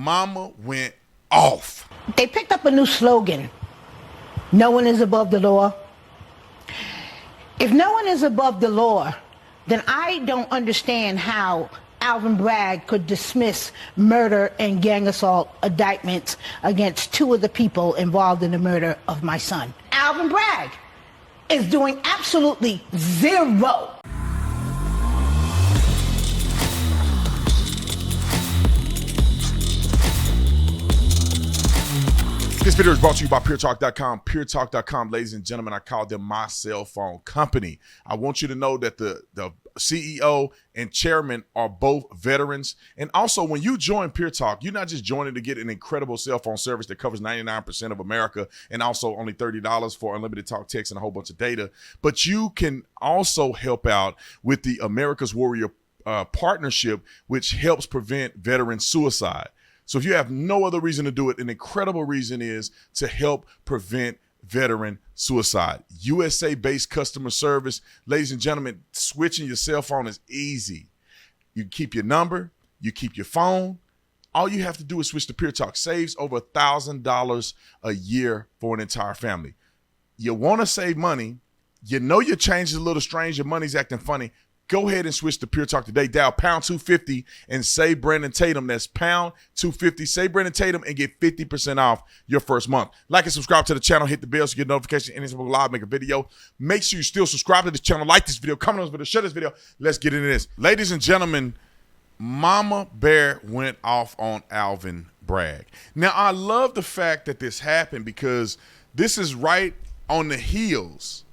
Mama went off. They picked up a new slogan. No one is above the law. If no one is above the law, then I don't understand how Alvin Bragg could dismiss murder and gang assault indictments against two of the people involved in the murder of my son. Alvin Bragg is doing absolutely zero. This video is brought to you by PureTalk.com. PureTalk.com, ladies and gentlemen, I call them my cell phone company. I want you to know that the CEO and chairman are both veterans. And also, when you join Pure Talk, you're not just joining to get an incredible cell phone service that covers 99% of America and also only $30 for unlimited talk, text, and a whole bunch of data, but you can also help out with the America's Warrior partnership, which helps prevent veteran suicide. So if you have no other reason to do it, an incredible reason is to help prevent veteran suicide. USA-based customer service. Ladies and gentlemen, switching your cell phone is easy. You keep your number, you keep your phone. All you have to do is switch to Pure Talk. Saves over $1,000 a year for an entire family. You want to save money. You know your change is a little strange. Your money's acting funny. Go ahead and switch to Pure Talk today. Dial pound 250 and save Brandon Tatum. That's pound 250. Save Brandon Tatum and get 50% off your first month. Like and subscribe to the channel. Hit the bell so you get notifications anytime we live, make a video. Make sure you still subscribe to this channel. Like this video. Comment on this video. Share this video. Let's get into this. Ladies and gentlemen, Mama Bear went off on Alvin Bragg. Now, I love the fact that this happened because this is right on the heels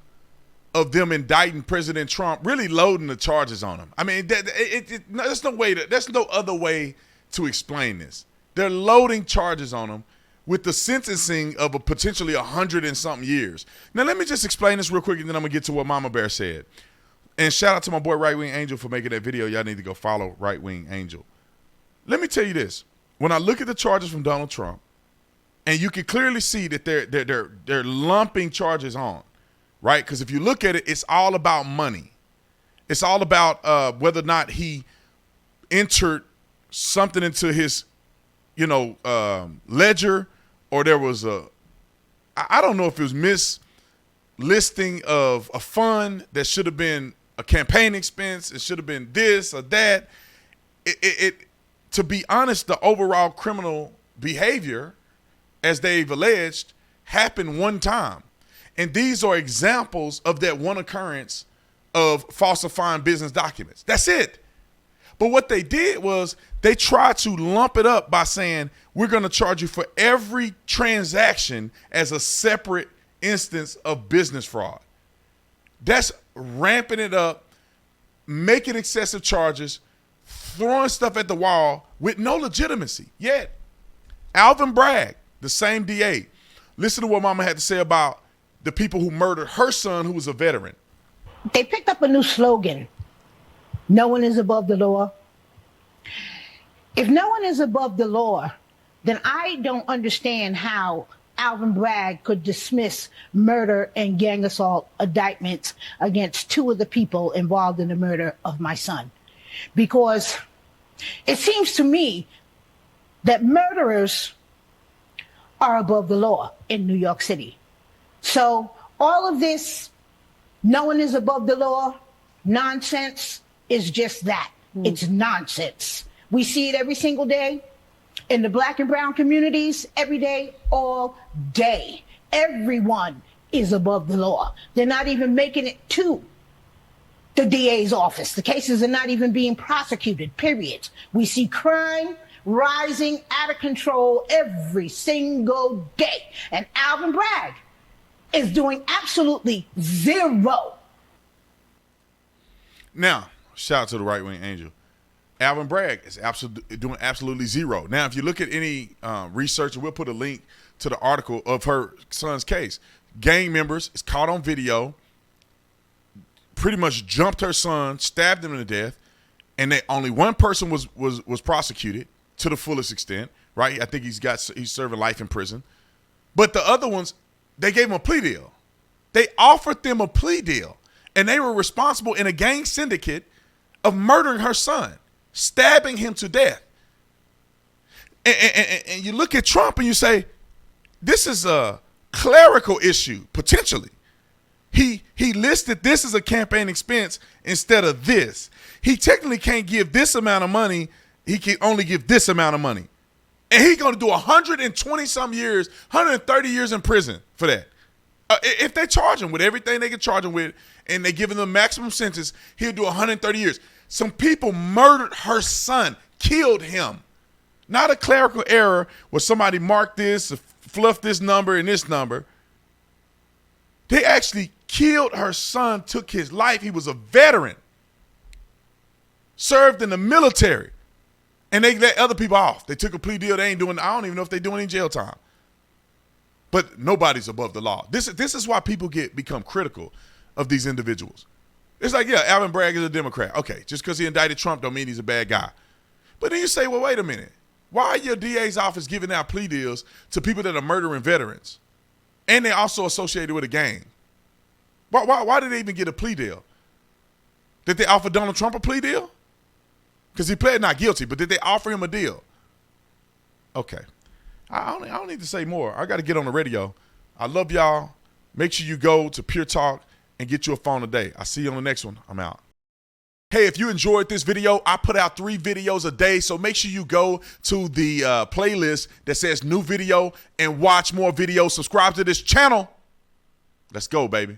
of them indicting President Trump, really loading the charges on him. I mean, there's no other way to explain this. They're loading charges on him with the sentencing of a potentially 100 and something years. Now, let me just explain this real quick, and then I'm gonna get to what Mama Bear said. And shout out to my boy Right Wing Angel for making that video. Y'all need to go follow Right Wing Angel. Let me tell you this: when I look at the charges from Donald Trump, and you can clearly see that they're lumping charges on. Right? Because if you look at it, it's all about money. It's all about whether or not he entered something into his, ledger, or there was I don't know if it was mislisting of a fund that should have been a campaign expense. It should have been this or that. To be honest, the overall criminal behavior, as they've alleged, happened one time. And these are examples of that one occurrence of falsifying business documents. That's it. But what they did was they tried to lump it up by saying, we're going to charge you for every transaction as a separate instance of business fraud. That's ramping it up, making excessive charges, throwing stuff at the wall with no legitimacy. Yet, Alvin Bragg, the same DA, listen to what Mama had to say about the people who murdered her son, who was a veteran. They picked up a new slogan. No one is above the law. If no one is above the law, then I don't understand how Alvin Bragg could dismiss murder and gang assault indictments against two of the people involved in the murder of my son. Because it seems to me that murderers are above the law in New York City. So all of this, no one is above the law, nonsense is just that. It's nonsense. We see it every single day in the black and brown communities, every day, all day. Everyone is above the law. They're not even making it to the DA's office. The cases are not even being prosecuted, period. We see crime rising out of control every single day. And Alvin Bragg is doing absolutely zero. Now, shout out to the Right Wing Angel. Alvin Bragg is doing absolutely zero. Now, if you look at any research, and we'll put a link to the article of her son's case. Gang members is caught on video, pretty much jumped her son, stabbed him to death, and only one person was prosecuted to the fullest extent. Right? I think he's serving life in prison, but the other ones, they gave him a plea deal. They offered them a plea deal, and they were responsible in a gang syndicate of murdering her son, stabbing him to death. And you look at Trump and you say, this is a clerical issue, potentially. He listed this as a campaign expense instead of this. He technically can't give this amount of money. He can only give this amount of money. And he's going to do 120-some years, 130 years in prison for that. If they charge him with everything they can charge him with and they give him the maximum sentence, he'll do 130 years. Some people murdered her son, killed him. Not a clerical error where somebody marked this, fluffed this number and this number. They actually killed her son, took his life. He was a veteran, served in the military, and they let other people off. They took a plea deal. They ain't doing, I don't even know if they're doing any jail time. But nobody's above the law. This is why people become critical of these individuals. It's like, yeah, Alvin Bragg is a Democrat. Okay, just because he indicted Trump don't mean he's a bad guy. But then you say, well, wait a minute. Why are your DA's office giving out plea deals to people that are murdering veterans? And they're also associated with a gang. Why did they even get a plea deal? Did they offer Donald Trump a plea deal? Because he pled not guilty, but did they offer him a deal? Okay. I don't need to say more. I got to get on the radio. I love y'all. Make sure you go to Pure Talk and get you a phone today. I'll see you on the next one. I'm out. Hey, if you enjoyed this video, I put out 3 videos a day, so make sure you go to the playlist that says new video and watch more videos. Subscribe to this channel. Let's go, baby.